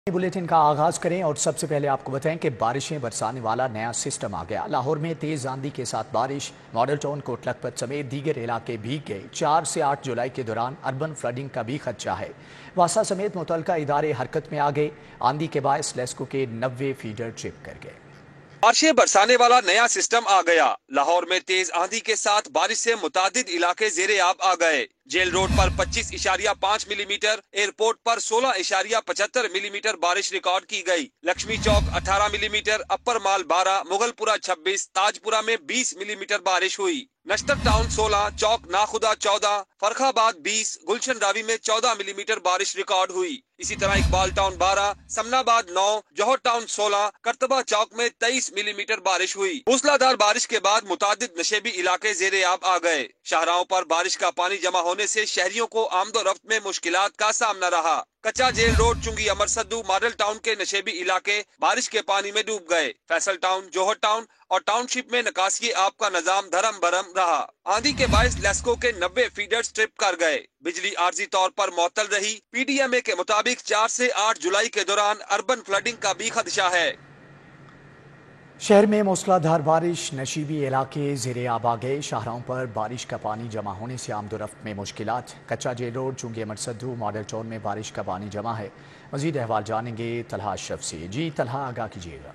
Bulletin का आगाज करें और सबसे पहले आपको बताएं कि बारिशें बरसाने वाला नया सिस्टम आ गया। लाहौर में तेज आंधी के साथ बारिश, मॉडल टाउन, कोट लखपत समेत दीगर इलाके भीग गए। 4 से 8 जुलाई के दौरान अर्बन फ्लडिंग का भी खदशा है। वासा समेत मुतल्लिका इदारे हरकत में आ गए। आंधी के बायस लेस्को के 90 फीडर ट्रिप कर गए। बारिशें बरसाने वाला नया सिस्टम आ गया। लाहौर में तेज आंधी के साथ बारिश से मुतादिद इलाके जेरे आब आ गए। जेल रोड पर 25.5 मिलीमीटर, एयरपोर्ट पर 16.75 मिलीमीटर बारिश रिकॉर्ड की गई। लक्ष्मी चौक 18 मिलीमीटर, अपर माल 12, मुगलपुरा 26, ताजपुरा में 20 मिलीमीटर बारिश हुई। नश्तर टाउन 16, चौक नाखुदा 14, फरखाबाद 20, गुलशन रावी में 14 मिलीमीटर बारिश रिकॉर्ड हुई। इसी तरह इकबाल टाउन 12, समनाबाद 9, जौहर टाउन 16, करतबा चौक में 23 मिलीमीटर बारिश हुई। मूसलाधार बारिश के बाद मुतादिद नशेबी इलाके जेरे आब आ गए। शाहराहों पर बारिश का पानी जमा होने से शहरियों को आमदोरफ्त में मुश्किलात का सामना रहा। कच्चा जेल रोड, चुंगी अमर सद्दू, मॉडल टाउन के नशेबी इलाके बारिश के पानी में डूब गए। फैसल टाउन, जौहर टाउन और टाउनशिप में निकासी आब का निजाम धरम बरम रहा। आंधी के बायस लेस्को के 90 फीडर्स ट्रिप कर गए। बिजली आर्जी तौर पर मुअत्तल रही। पीडीएमए के मुताबिक 4 से 8 जुलाई के दौरान अर्बन फ्लडिंग का भी खदशा है। शहर में मूसलाधार बारिश, नशीबी इलाके ज़ेरे आब आ गए। शाहराहों पर बारिश का पानी जमा होने से आमदोरफ्त में मुश्किलात। कच्चा जेल रोड, चुंगी अमर सद्दू, मॉडल टाउन में बारिश का पानी जमा है। मजीद अहवाल जानेंगे तलहा अशरफ से। जी तलहा, आगाह कीजिएगा।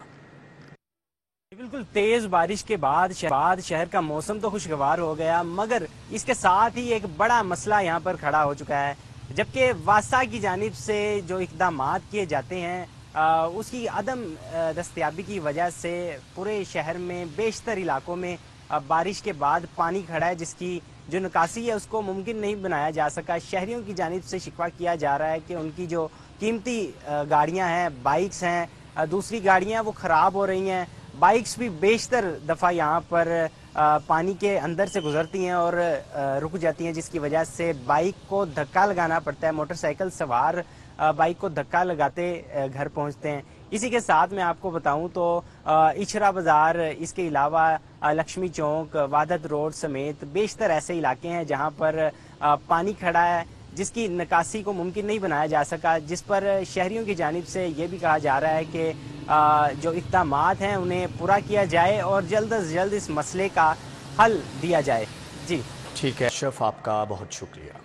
बिल्कुल तेज बारिश के बाद शहर का मौसम तो खुशगवार हो गया, मगर इसके साथ ही एक बड़ा मसला यहाँ पर खड़ा हो चुका है। जबकि वासा की जानिब से जो इक़दामात किए जाते हैं उसकी अदम दस्तयाबी की वजह से पूरे शहर में बेशतर इलाकों में बारिश के बाद पानी खड़ा है, जिसकी जो निकासी है उसको मुमकिन नहीं बनाया जा सका। शहरियों की जानिब से शिकवा किया जा रहा है कि उनकी जो कीमती गाड़ियां हैं, बाइक्स हैं, दूसरी गाड़ियां वो ख़राब हो रही हैं। बाइक्स भी बेशतर दफ़ा यहाँ पर पानी के अंदर से गुजरती हैं और रुक जाती हैं, जिसकी वजह से बाइक को धक्का लगाना पड़ता है। मोटरसाइकिल सवार बाइक को धक्का लगाते घर पहुंचते हैं। इसी के साथ मैं आपको बताऊं तो इशरा बाजार, इसके अलावा लक्ष्मी चौक, वादत रोड समेत बेशतर ऐसे इलाके हैं जहां पर पानी खड़ा है, जिसकी निकासी को मुमकिन नहीं बनाया जा सका, जिस पर शहरियों की जानिब से ये भी कहा जा रहा है कि जो इक़दामात हैं उन्हें पूरा किया जाए और जल्द अज जल्द इस मसले का हल दिया जाए। जी ठीक है अशरफ, आपका बहुत शुक्रिया।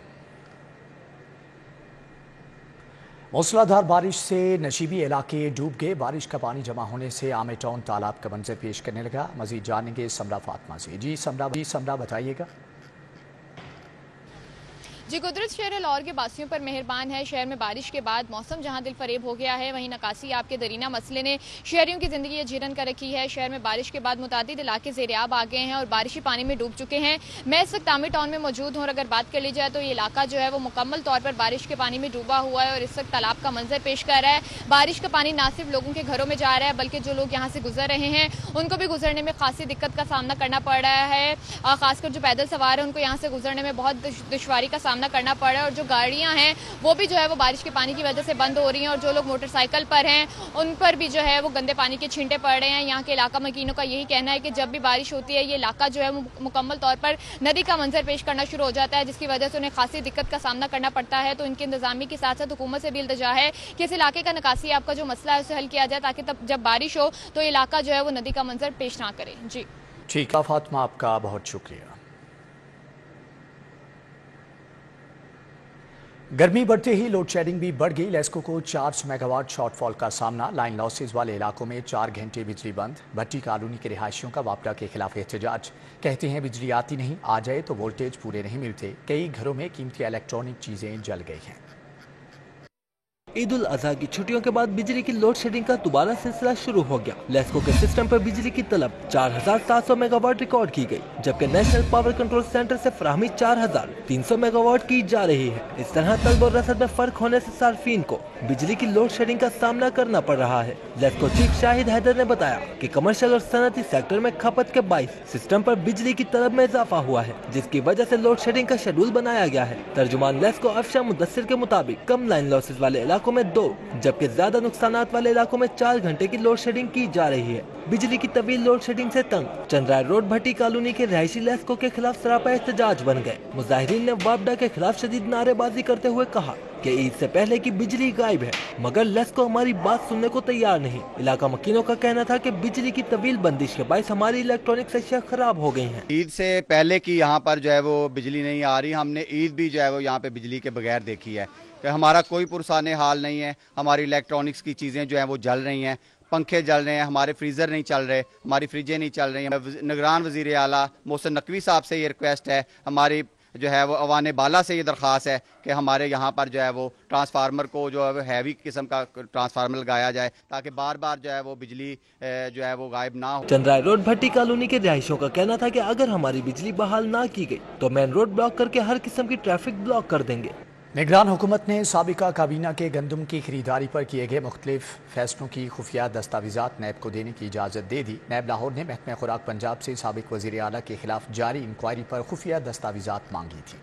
मूसलाधार बारिश से नशीबी इलाके डूब गए। बारिश का पानी जमा होने से आमे टाउन तालाब का मंजर पेश करने लगा। मजीद जानेंगे समरा फातिमा से। जी समरा बताइएगा। जी कुदरत शहर लाहौर के बासियों पर मेहरबान है। शहर में बारिश के बाद मौसम जहां दिल फरेब हो गया है, वहीं नकासी आपके दरीना मसले ने शहरियों की ज़िंदगी झीरन कर रखी है। शहर में बारिश के बाद मुतादिद इलाके ज़ेरियाब आ गए हैं और बारिशी पानी में डूब चुके हैं। मैं इस वक्त आमे टाउन में मौजूद हूँ और अगर बात कर ली जाए तो ये इलाका जो है वो मुकम्मल तौर पर बारिश के पानी में डूबा हुआ है और इस वक्त तालाब का मंजर पेश कर रहा है। बारिश का पानी ना सिर्फ लोगों के घरों में जा रहा है, बल्कि जो लोग यहाँ से गुजर रहे हैं उनको भी गुजरने में खासी दिक्कत का सामना करना पड़ रहा है। खासकर जो पैदल सवार है उनको यहाँ से गुजरने में बहुत दुश्वारी का सामना करना पड़ रहा है और जो गाड़ियां हैं वो भी जो है वो बारिश के पानी की वजह से बंद हो रही हैं और जो लोग मोटरसाइकिल पर हैं उन पर भी जो है वो गंदे पानी के छींटे पड़ रहे हैं। यहाँ के इलाका मकीनों का यही कहना है कि जब भी बारिश होती है ये इलाका जो है मुकम्मल तौर पर नदी का मंजर पेश करना शुरू हो जाता है, जिसकी वजह से उन्हें खासी दिक्कत का सामना करना पड़ता है। तो इनके इंतजामी के साथ साथ हुकूमत से भी इल्तिजा है कि इस इलाके का निकासी आपका जो मसला है उसे हल किया जाए, ताकि तब जब बारिश हो तो इलाका जो है वो नदी का मंजर पेश ना करे। जी ठीक है फातिमा, आपका बहुत शुक्रिया। गर्मी बढ़ते ही लोड शेडिंग भी बढ़ गई। लेस्को को 4 मेगावाट शॉर्टफॉल का सामना। लाइन लॉसेज वाले इलाकों में 4 घंटे बिजली बंद। भट्टी कॉलोनी के रिहायशियों का वापडा के खिलाफ एहतजाज। कहते हैं बिजली आती नहीं, आ जाए तो वोल्टेज पूरे नहीं मिलते। कई घरों में कीमती इलेक्ट्रॉनिक चीजें जल गई हैं। ईद उल अजहा की छुट्टियों के बाद बिजली की लोड शेडिंग का दोबारा सिलसिला शुरू हो गया। लेस्को के सिस्टम पर बिजली की तलब 4700 मेगावाट रिकॉर्ड की गई, जबकि नेशनल पावर कंट्रोल सेंटर से फराहमी 4300 मेगावाट की जा रही है। इस तरह तलब और रसद में फर्क होने से सार्फिन को बिजली की लोड शेडिंग का सामना करना पड़ रहा है। लेस्को चीफ शाहिद हैदर ने बताया कि कमर्शियल और सनती सेक्टर में खपत के बाइस सिस्टम पर बिजली की तलब में इजाफा हुआ है, जिसकी वजह से लोड शेडिंग का शेड्यूल बनाया गया है। तर्जुमान लेस्को अफशा मुदस्सिर के मुताबिक कम लाइन लॉसेज वाले इलाकों में 2 जबकि ज्यादा नुकसानात वाले इलाकों में 4 घंटे की लोड शेडिंग की जा रही है। बिजली की तवील लोड शेडिंग से तंग चंद्राय रोड भट्टी कॉलोनी के रहायशी लेस्को के खिलाफ सरापा एहतजाज बन गए। मुजाहिरीन ने वापडा के खिलाफ शदीद नारेबाजी करते हुए कहा कि ईद से पहले की बिजली गायब है, मगर लेस्को हमारी बात सुनने को तैयार नहीं। इलाका मकीनों का कहना था कि बिजली की तवील बंदिश के बायस हमारी इलेक्ट्रॉनिक अशिया खराब हो गई हैं। ईद से पहले की यहाँ पर जो है वो बिजली नहीं आ रही। हमने ईद भी जो है वो यहाँ पे बिजली के बगैर देखी है कि हमारा कोई पुरसाने हाल नहीं है। हमारी इलेक्ट्रॉनिक्स की चीज़ें जो हैं वो जल रही हैं, पंखे जल रहे हैं, हमारे फ्रीज़र नहीं चल रहे, हमारी फ्रिजें नहीं चल रही हैं। निगरान वज़ीर आला मोहसिन नकवी साहब से ये रिक्वेस्ट है, हमारी जो है वो अवान बाला से ये दरख्वास्त है कि हमारे यहाँ पर जो है वो ट्रांसफार्मर को जो है हैवी किस्म का ट्रांसफार्मर लगाया जाए ताकि बार बार जो है वो बिजली जो है वो गायब ना हो। चंद्राय रोड भट्टी कॉलोनी के रिहायशियों का कहना था कि अगर हमारी बिजली बहाल ना की गई तो मेन रोड ब्लॉक करके हर किस्म की ट्रैफिक ब्लॉक कर देंगे। निगरान हुकूमत ने साबिका काबीना के गंदम की खरीदारी पर किए गए मुख्तलिफ फैसलों की खुफिया दस्तावेजात नैब को देने की इजाज़त दे दी। नैब लाहौर ने महकमा खुराक पंजाब से साबिक वज़ीर आला के खिलाफ जारी इंक्वायरी पर खुफिया दस्तावेजात मांगी थी।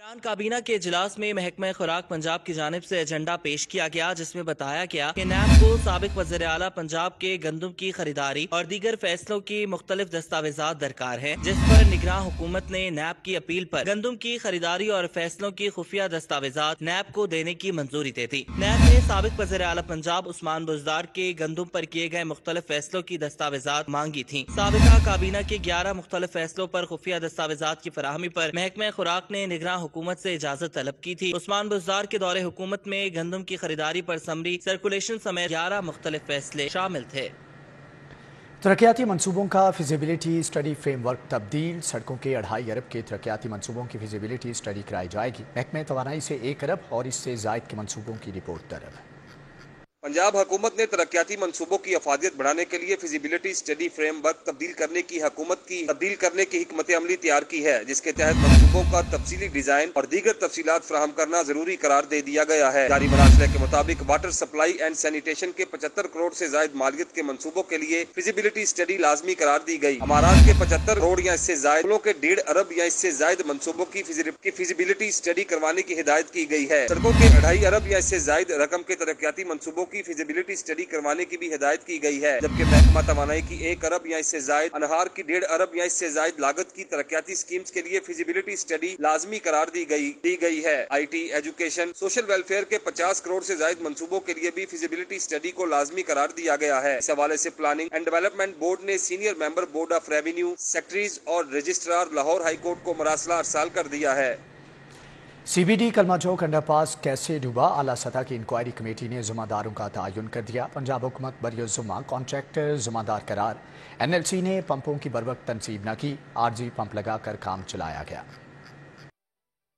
निगरान काबीना के इजलास में महकमा खुराक पंजाब की जानिब से एजेंडा पेश किया गया, जिसमें बताया गया कि नैब को साबिक वज़ीर आला पंजाब के गंदम की खरीदारी और दीगर फैसलों की मुख्तलिफ दस्तावेजात दरकार है, जिस पर निगरान हुकूमत ने नैब की अपील पर गंदम की खरीदारी और फैसलों की खुफिया दस्तावेजात नैब को देने की मंजूरी दे दी। नैब ने साबिक वज़ीर आला पंजाब उस्मान बुज़दार के गंदम पर किए गए मुख्तलिफ फैसलों की दस्तावेजात मांगी थी। साबिका काबीना के 11 मुख्तलिफ फैसलों पर खुफिया दस्तावेजात की फराहमी पर महकमा खुराक ने निगरान हुकूमत से इजाजत तलब की थी। उस्मान बुज़दार के दौरे हुकूमत में गंदम की खरीदारी पर समरी सर्कुलेशन समेत 11 मुख्तलिफ फैसले शामिल थे। तरक्याती मंसूबों का फिजिबिलिटी स्टडी फ्रेमवर्क तब्दील। सड़कों के 2.5 अरब के तरक्याती मंसूबों की फिजिबिलिटी स्टडी कराई जाएगी। महकमे तवानाई से 1 अरब और इससे जायद के मंसूबों की रिपोर्ट तलब। पंजाब हुकूमत ने तरक्याती मंसूबों की अफादियत बढ़ाने के लिए फिजिबिलिटी स्टडी फ्रेमवर्क तब्दील करने की हिकमत अमली तैयार की है, जिसके तहत मंसूबों का तफसीली डिजाइन और दीगर तफसीलात फराहम करना जरूरी करार दे दिया गया है। जारी मरासले के मुताबिक वाटर सप्लाई एंड सैनिटेशन के 75 करोड़ से जायद मालियत के मंसूबों के लिए फिजिबिलिटी स्टडी लाजमी करार दी गई। अमारात के 75 करोड़ या इससे जायद के 1.5 अरब या इससे जायद मंसूबों की फिजिबिलिटी स्टडी करवाने की हिदायत की गई है। सड़कों के 2.5 अरब या इससे जायद रकम के तरक्याती मंसूबों की फिजिबिलिटी स्टडी करवाने की भी हिदायत की गई है, जबकि महकमा तवानाई की 1 अरब या इससे जायद, अनहार की 1.5 अरब या इससे जायद लागत की तरक्याती स्कीम्स के लिए फिजिबिलिटी स्टडी लाजमी करार दी गई है। IT, एजुकेशन, सोशल वेलफेयर के 50 करोड़ से जायद मंसूबों के लिए भी फिजिबिलिटी स्टडी को लाजमी करार दिया गया है। इस हवाले से प्लानिंग एंड डेवलपमेंट बोर्ड ने senior member board of revenue, secretaries और रजिस्ट्रार लाहौर हाई कोर्ट को मरासला अरसाल कर दिया है। CBD कलमा चौक अंडरपास कैसे डूबा, आला सतह की इंक्वायरी कमेटी ने जुम्मेदारों का तयन कर दिया। पंजाब हुकूमत बरियजुम्मा कॉन्ट्रैक्टर जुम्मेदार करार। NLC ने पंपों की बरवक्त तनसीब न की, आरजी पंप लगाकर काम चलाया गया।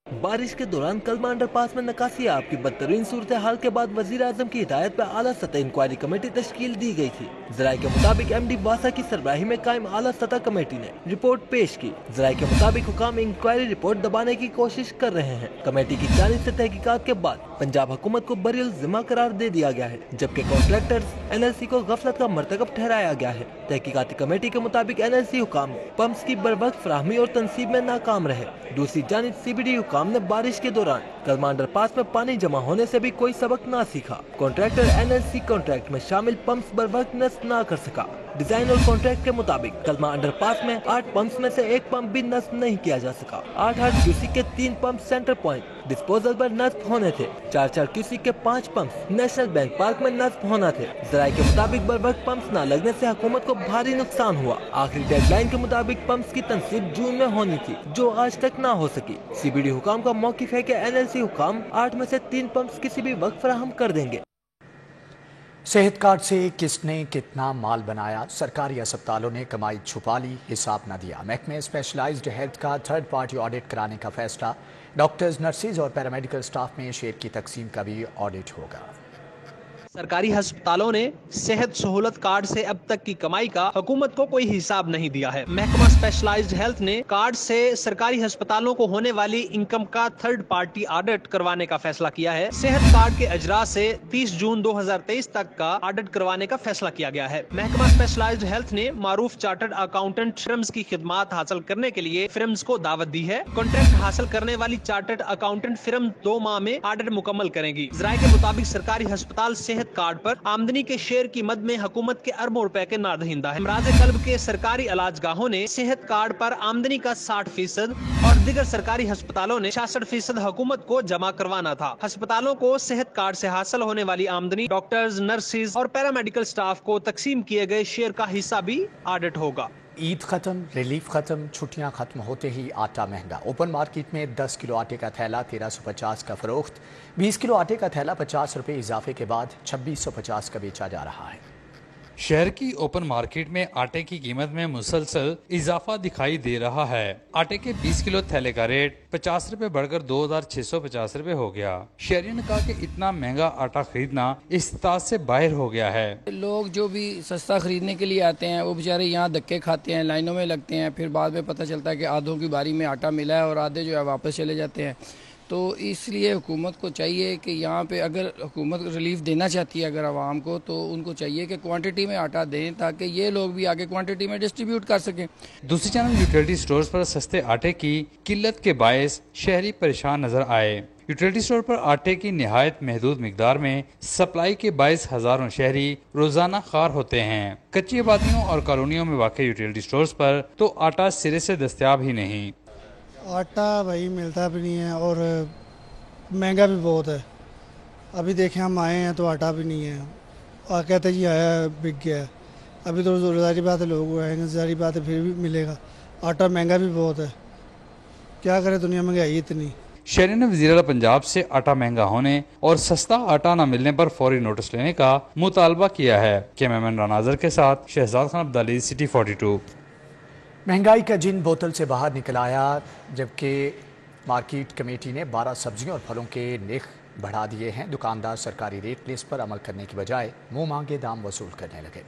बारिश के दौरान कलमा अंडरपास में नकासी आपकी बदतरीन सूरत हाल के बाद वजीर आजम की हिदायत पर आला सतह इंक्वायरी कमेटी तश्कील दी गई थी। जराये के मुताबिक MD वासा की सरबराही में कायम आला सतह कमेटी ने रिपोर्ट पेश की। जराये के मुताबिक हुकाम इंक्वायरी रिपोर्ट दबाने की कोशिश कर रहे हैं। कमेटी की जानिब से तहकीकात के बाद पंजाब हुकूमत को बरियल जिम्मा करार दे दिया गया है, जबकि कॉन्ट्रैक्टर्स NLC को गफलत का मरतकब ठहराया गया है। तहकीकाती कमेटी के मुताबिक NLC हुकाम पंप्स की बरवक्त फराहमी और तनसीब में नाकाम रहे। दूसरी जानिब CBD हुकाम ने बारिश के दौरान कलमा अंडरपास में पानी जमा होने से भी कोई सबक ना सीखा। कॉन्ट्रैक्टर NLC कॉन्ट्रैक्ट में शामिल पंप्स बरवक्त नस्ब ना कर सका। डिजाइन और कॉन्ट्रैक्ट के मुताबिक कलमा अंडरपास में 8 पंप्स में से 1 पंप भी नस्ब नहीं किया जा सका। 8 क्यूसिक के 3 पंप सेंटर पॉइंट डिस्पोजल पर नस्ब होने थे। 4 क्यूसिक के 5 पंप नेशनल बैंक पार्क में नस्ब होना थे। जराये के मुताबिक बरवक्त पंप्स न लगने से हुकूमत को भारी नुकसान हुआ। आखिरी डेडलाइन के मुताबिक पंप्स की तनसीब जून में होनी थी, जो आज तक ना हो सकी। CBD हुकाम का मौकिफ है कि NLC हुकाम 8 में से 3 पंप्स किसी भी वक्त फराहम कर देंगे। सेहत कार्ड से किसने कितना माल बनाया, सरकारी अस्पतालों ने कमाई छुपा ली, हिसाब न दिया। महकमे स्पेशलाइज्ड हेल्थ का थर्ड पार्टी ऑडिट कराने का फैसला। डॉक्टर्स, नर्सेज और पैरामेडिकल स्टाफ में शेयर की तकसीम का भी ऑडिट होगा। सरकारी अस्पतालों ने सेहत सहूलत कार्ड से अब तक की कमाई का हुकूमत को कोई हिसाब नहीं दिया है। महकमा स्पेशलाइज्ड हेल्थ ने कार्ड से सरकारी अस्पतालों को होने वाली इनकम का थर्ड पार्टी ऑडिट करवाने का फैसला किया है। सेहत कार्ड के अजरा से 30 जून 2023 तक का ऑडिट करवाने का फैसला किया गया है। महकमा स्पेशलाइज्ड हेल्थ ने मारूफ चार्टर्ड अकाउंटेंट फिर्म्स की खिदमात हासिल करने के लिए फिर्म्स को दावत दी है। कॉन्ट्रैक्ट हासिल करने वाली चार्टर्ड अकाउंटेंट फिर्म 2 माह में ऑडिट मुकम्मल करेंगी। जराये के मुताबिक सरकारी अस्पताल सेहत صحت کارڈ پر آمدنی کے شیئر کی مد میں حکومت کے اربوں روپے کے نادہندہ ہے۔ امراض قلب کے سرکاری علاج گاہوں نے صحت کارڈ پر آمدنی کا 60% اور دیگر سرکاری ہسپتالوں نے 66% حکومت کو جمع کروانا تھا۔ ہسپتالوں کو صحت کارڈ سے حاصل ہونے والی آمدنی ڈاکٹرز، نرسز اور پیرامیڈیکل سٹاف کو تقسیم کیے گئے شیئر کا حصہ بھی آڈٹ ہوگا۔ عید ختم، ریلیف ختم، چھٹیاں ختم ہوتے ہی آٹا مہنگا۔ اوپن مارکیٹ میں 10 کلو آٹے کا تھیلا 1350 کا فروخت، 20 کلو آٹے کا تھیلا 50 روپے اضافے کے بعد 2650 کا بیچا جا رہا ہے۔ شہر کی اوپن مارکیٹ میں آٹے کی قیمت میں مسلسل اضافہ دکھائی دے رہا ہے۔ آٹے کے 20 کلو تھیلے کا ریٹ 50 روپے بڑھ کر 2650 روپے ہو گیا۔ شہریوں نے کہا کہ اتنا مہنگا آٹا خریدنا استطاعت سے باہر ہو گیا ہے۔ لوگ جو بھی سستا خریدنے کے لیے آتے ہیں وہ بیچارے یہاں دھکے کھاتے ہیں، لائنوں میں لگتے ہیں، پھر بعد میں پتہ چلتا ہے کہ آدھوں کی باری میں آٹا ملا ہے اور آدھے جو ہے واپس چلے جاتے ہیں۔ تو اس لیے حکومت کو چاہیے کہ یہاں پہ اگر حکومت ریلیف دینا چاہتی ہے اگر عوام کو، تو ان کو چاہیے کہ کوانٹٹی میں آٹا دیں تاکہ یہ لوگ بھی آگے کوانٹٹی میں ڈسٹریبیوٹ کر سکیں۔ دوسری جانب یوٹیلٹی سٹورز پر سستے آٹے کی قلت کے باعث شہری پریشان نظر آئے۔ یوٹیلٹی سٹور پر آٹے کی نہایت محدود مقدار میں سپلائی کے باعث ہزاروں شہری روزانہ خوار ہوتے ہیں۔ کچی آبادیوں اور کالونیوں میں واقع یوٹیلٹی سٹورز پر تو آٹا سرے سے دستیاب ہی نہیں۔ آٹا بھائی ملتا بھی نہیں ہے اور مہنگا بھی بہت ہے۔ ابھی دیکھیں ہم آئے ہیں تو آٹا بھی نہیں ہے، اور کہتے جی آیا ہے بک گیا ہے۔ ابھی تو ظاہری بات ہے لوگ آئیں گے، ظاہری بات ہے پھر بھی ملے گا۔ آٹا مہنگا بھی بہت ہے، کیا کرے دنیا مہنگائی اتنی۔ شہریوں نے وزیر اعلیٰ پنجاب سے آٹا مہنگا ہونے اور سستا آٹا نہ ملنے پر فوری نوٹس لینے کا مطالبہ کیا ہے۔ کیمرمین راناظر کے ساتھ شہزاد خان عبدالعزیز، سٹی 42۔ مہنگائی کا جن بوتل سے باہر نکل آیا، جبکہ مارکیٹ کمیٹی نے 12 سبزیوں اور پھلوں کے نرخ بڑھا دیے ہیں۔ دکاندار سرکاری ریٹ لسٹ پر عمل کرنے کی بجائے منہ مانگے دام وصول کرنے لگے۔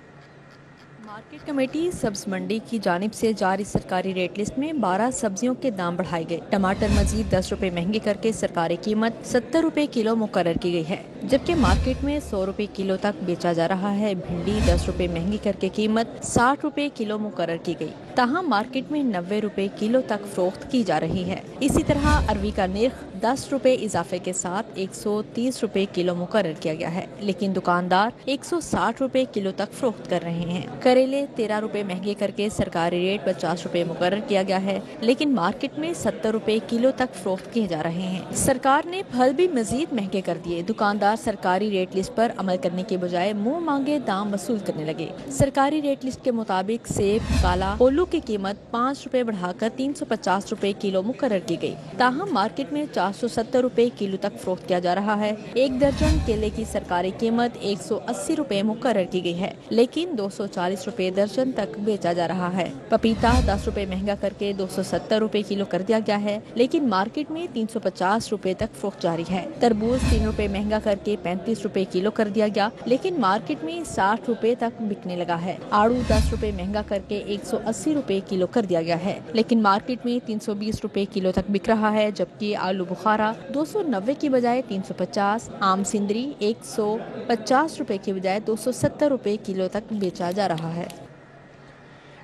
مارکیٹ کمیٹی سبز منڈی کی جانب سے جاری سرکاری ریٹ لسٹ میں 12 سبزیوں کے دام بڑھائے گئے۔ ٹماٹر مزید 10 روپے مہنگے کر کے سرکاری قیمت 70 روپے کلو مقرر کی گئی ہے، جبکہ مارکیٹ میں 100 روپے کلو تک بیچا جا رہا ہے۔ بھنڈی 10 روپے مہنگی کر کے قیمت 60 روپے کلو مقرر کی گئی، تاہم مارکیٹ میں 90 روپے کلو تک فروخت کی جا رہی ہے۔ اسی طرح اروی کا نرخ 10 روپے اضافے کے ساتھ 130 روپے کلو مقرر کیا گیا ہے، لیکن دکاندار 160 روپے کلو تک فروخت کر رہے ہیں۔ کریلے 13 روپے مہنگے کر کے سرکاری ریٹ 50 روپے مقرر کیا گیا ہے، لیکن مارکیٹ میں 70 روپے کلو تک فروخت کیے جا رہے ہیں۔ سرکار نے پھل بھی مزید مہنگے کر دیے۔ دکاندار سرکاری ریٹ لسٹ پر عمل کرنے کے بجائے منہ مانگے دام وصول کرنے لگے۔ سرکاری ریٹ لسٹ کے مطابق سیب، کالا، اولو کی قیمت 5 روپے بڑھا کر 350 روپے کلو مقرر کی گئی، تاہم مارکیٹ میں 470 روپے کلو تک فروخت کیا جا رہا ہے۔ ایک درجن کیلے کی سرکاری قیمت 180 روپے مقرر کی گئی ہے، لیکن 240 روپے درجن تک بیچا جا رہا ہے۔ پپیتا 10 روپے مہنگا کر کے 270 روپے کلو کر دیا گیا ہے، لیکن مارکیٹ میں 350 روپے تک فروخت جاری ہے۔ تربوز 3 روپے مہنگا کر کے 35 روپے کلو کر دیا گیا، لیکن مارکیٹ میں 60 روپے تک بکنے لگا ہے۔ آڑو 10 روپے مہنگا کر کے 180 روپے کلو کر دیا گیا ہے، لیکن مارکیٹ میں 320 روپے کلو تک بک رہا ہے، جبکہ آلو بخارا 290 کی بجائے 350، آم سندری 150 روپے کی بجائے 270 روپے کلو تک بیچا جا رہا ہے۔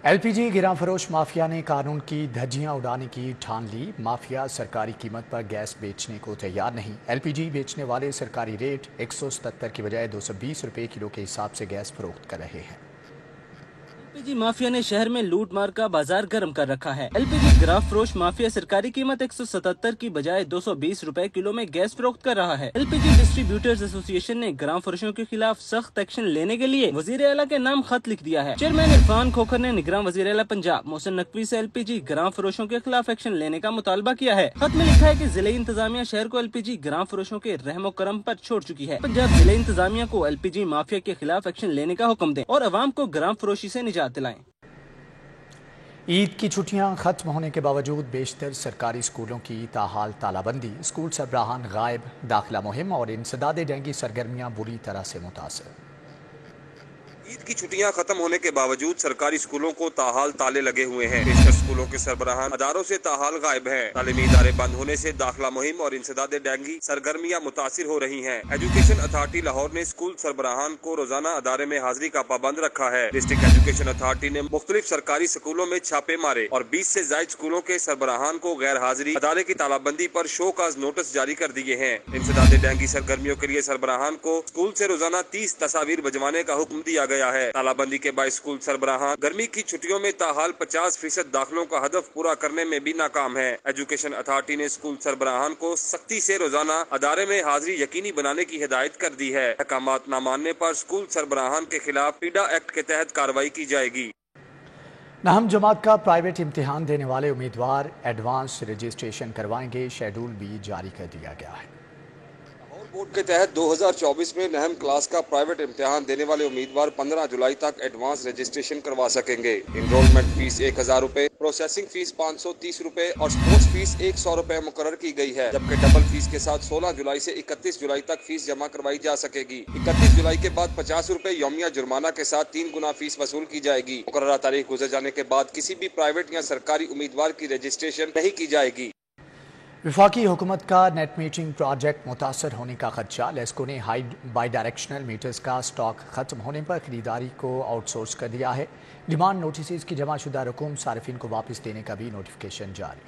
ایل پی جی گراں فروش مافیا نے قانون کی دھجیاں اڑانے کی ٹھان لی۔ مافیا سرکاری قیمت پر گیس بیچنے کو تیار نہیں۔ ایل پی جی بیچنے والے سرکاری ریٹ 177 کی بجائے 220 روپے کلو کے حساب سے گیس فروخت کر رہے ہیں۔ ایل پی جی مافیا نے شہر میں لوٹ مار کا بازار گرم کر رکھا ہے۔ ایل پی جی گراں فروش مافیا سرکاری قیمت 177 کی بجائے 220 روپے کلو میں گیس فروخت کر رہا ہے۔ ایل پی جی ڈسٹریبیوٹرز ایسوسی ایشن نے گراں فروشوں کے خلاف سخت ایکشن لینے کے لیے وزیر اعلیٰ کے نام خط لکھ دیا ہے۔ چیئرمین عرفان کھوکھر نے نگراں وزیر اعلیٰ پنجاب محسن نقوی سے ایل پی جی گراں فروشوں کے خلاف ایکشن لینے کا مطالبہ کیا ہے۔ خط میں لکھا ہے کہ ضلعی انتظامیہ شہر کو ایل پی جی گراں فروشوں کے رحم و کرم پر چھوڑ چکی ہے۔ پنجاب ضلعی انتظامیہ کو ایل پی جی مافیا کے خلاف ایکشن لینے کا حکم دیں اور عوام کو گراں فروشی سے نجات دلائیں۔ عید کی چھٹیاں ختم ہونے کے باوجود بیشتر سرکاری اسکولوں کی تاحال تالا بندی، اسکول سربراہان غائب، داخلہ مہم اور انسداد ڈینگی سرگرمیاں بری طرح سے متاثر۔ ईद की छुट्टियां खत्म होने के बावजूद सरकारी स्कूलों को ताहाल ताले लगे हुए हैं। बेशतर स्कूलों के सरबराहान अदारों से ताहाल गायब हैं। तालीमी इदारे बंद होने से दाखिला मुहिम और इंसदाद डेंगी सरगर्मियां मुतासिर हो रही हैं। एजुकेशन अथॉरिटी लाहौर ने स्कूल सरबराहान को रोजाना अदारे में हाजिरी का पाबंद रखा है। डिस्ट्रिक्ट एजुकेशन अथॉरिटी ने मुख्तलिफ सरकारी स्कूलों में छापे मारे और 20 से ज्यादा स्कूलों के सरबराहान को गैर हाजिरी अदारे की तालाबंदी पर शो काज नोटिस जारी कर दिए हैं। इंसदाद डेंगी सरगर्मियों के लिए सरबराहान को स्कूल से रोजाना 30 तस्वीर भिजवाने का हुक्म दिया गया है। तालाबंदी के बाद स्कूल सरबराहान गर्मी की छुट्टियों में ताहाल 50% दाखिलों का हदफ पूरा करने में भी नाकाम है। एजुकेशन अथॉरिटी ने स्कूल सरबराहान को सख्ती से रोजाना अदारे में हाजिरी यकीनी बनाने की हिदायत कर दी है। अहकामात न मानने पर स्कूल सरबराहान के खिलाफ पीडा एक्ट के तहत कार्रवाई की जाएगी। नहम जमात का प्राइवेट इम्तिहान देने वाले उम्मीदवार एडवांस रजिस्ट्रेशन करवाएंगे। शेड्यूल भी जारी कर दिया गया है। बोर्ड के तहत 2024 में नहम क्लास का प्राइवेट इम्तिहान देने वाले उम्मीदवार 15 जुलाई तक एडवांस रजिस्ट्रेशन करवा सकेंगे। इनरोलमेंट फीस 1000 रुपए, प्रोसेसिंग फीस 530 रुपए और स्पोर्ट्स फीस 100 रुपए मुकर्रर की गई है, जबकि डबल फीस के साथ 16 जुलाई से 31 जुलाई तक फीस जमा करवाई जा सकेगी। 31 जुलाई के बाद 50 रुपए यौमिया जुर्माना के साथ 3 गुना फीस वसूल की जाएगी। मुकर्ररा तारीख गुजर जाने के बाद किसी भी प्राइवेट या सरकारी उम्मीदवार की रजिस्ट्रेशन नहीं की जाएगी। वफाकी हुकूमत का नेट मीटरिंग प्रोजेक्ट मुतासर होने का खदशा। लेस्को ने हाई बाई डायरेक्शनल मीटर्स का स्टॉक खत्म होने पर खरीदारी को आउटसोर्स कर दिया है। डिमांड नोटिस की जमाशुदा रकूम सार्फिन को वापस देने का भी नोटिफिकेशन जारी।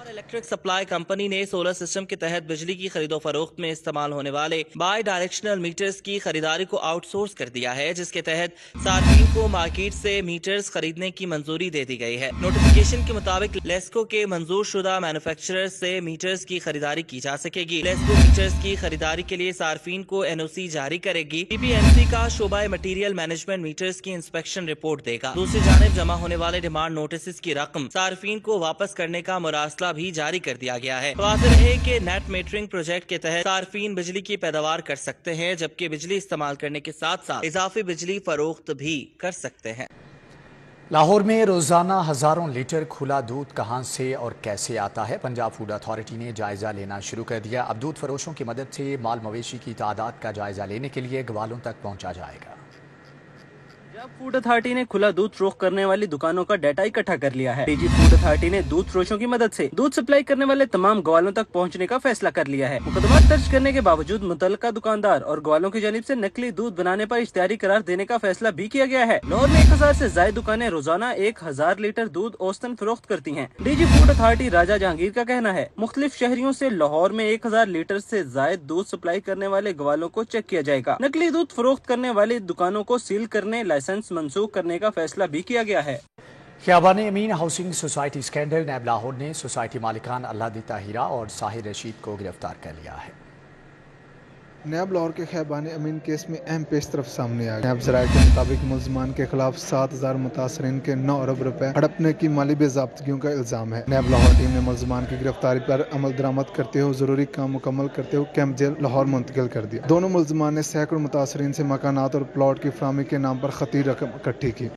इलेक्ट्रिक सप्लाई कंपनी ने सोलर सिस्टम के तहत बिजली की खरीदो फरोख्त में इस्तेमाल होने वाले बाई डायरेक्शनल मीटर्स की खरीदारी को आउटसोर्स कर दिया है, जिसके तहत सार्फिन को मार्केट से मीटर्स खरीदने की मंजूरी दे दी गई है। नोटिफिकेशन के मुताबिक लेस्को के मंजूर शुदा मैन्युफैक्चरर से मीटर्स की खरीदारी की जा सकेगी। लेस्को मीटर्स की खरीदारी के लिए सार्फिन को NOC जारी करेगी। PPMC का शोबा मटीरियल मैनेजमेंट मीटर्स की इंस्पेक्शन रिपोर्ट देगा। दूसरी जानिब जमा होने वाले डिमांड नोटिस की रकम सार्फिन को वापस करने का मुरासला भी जारी कर दिया गया है। वाज़ेह है कि नेट मीटरिंग प्रोजेक्ट के तहत सार्फिन बिजली की पैदावार कर सकते हैं, जबकि बिजली इस्तेमाल करने के साथ साथ इजाफी बिजली फरोख्त भी कर सकते हैं। लाहौर में रोजाना हजारों लीटर खुला दूध कहां से और कैसे आता है, पंजाब फूड अथॉरिटी ने जायजा लेना शुरू कर दिया। अब दूध फरोशों की मदद से माल मवेशी की तादाद का जायजा लेने के लिए ग्वालों तक पहुंचा जाएगा। पंजाब फूड अथॉरिटी ने खुला दूध फरोख्त करने वाली दुकानों का डाटा इकट्ठा कर लिया है। डीजी फूड अथॉरिटी ने दूध फरोशों की मदद से दूध सप्लाई करने वाले तमाम ग्वालों तक पहुंचने का फैसला कर लिया है। मुकदमा दर्ज करने के बावजूद मुतल्लिका दुकानदार और ग्वालों की जानिब से नकली दूध बनाने पर इख्तियारी करार देने का फैसला भी किया गया है। लाहौर में 1000 से ज्यादा दुकानें रोजाना 1000 लीटर दूध औसतन फरोख्त करती हैं। डीजी फूड अथॉरिटी राजा जहांगीर का कहना है, मुख्तलिफ शहरियों से लाहौर में 1000 लीटर से ज्यादा दूध सप्लाई करने वाले ग्वालों को चेक किया जाएगा। नकली दूध फरोख्त करने वाली दुकानों को सील करने, लाइसेंस मंसूख करने का फैसला भी किया गया है। ख़ियाबान अमीन हाउसिंग सोसाइटी स्कैंडल। नैब लाहौर ने सोसाइटी मालिकान अल्लादी ताहिरा और साहिर रशीद को गिरफ्तार कर लिया है। नैब लाहौर के ख़ियाबान अमीन केस में अहम पेश तरफ सामने आ गया। नैब ज़राए के मुताबिक मुल्ज़मान के खिलाफ 7000 मुतासरीन के 9 अरब रुपए हड़पने की माली बेज़ाब्तगियों का इल्ज़ाम है। नैब लाहौर टीम ने मुल्ज़मान की गिरफ्तारी पर अमल दरामद करते हुए ज़रूरी काम मुकम्मल करते हुए कैंप जेल लाहौर मुंतकिल कर दिया। दोनों मुल्ज़मान ने सैकड़ों मुतासरीन से मकानात और प्लॉट की फराहमी के नाम पर खतीर रकम इकट्ठी की।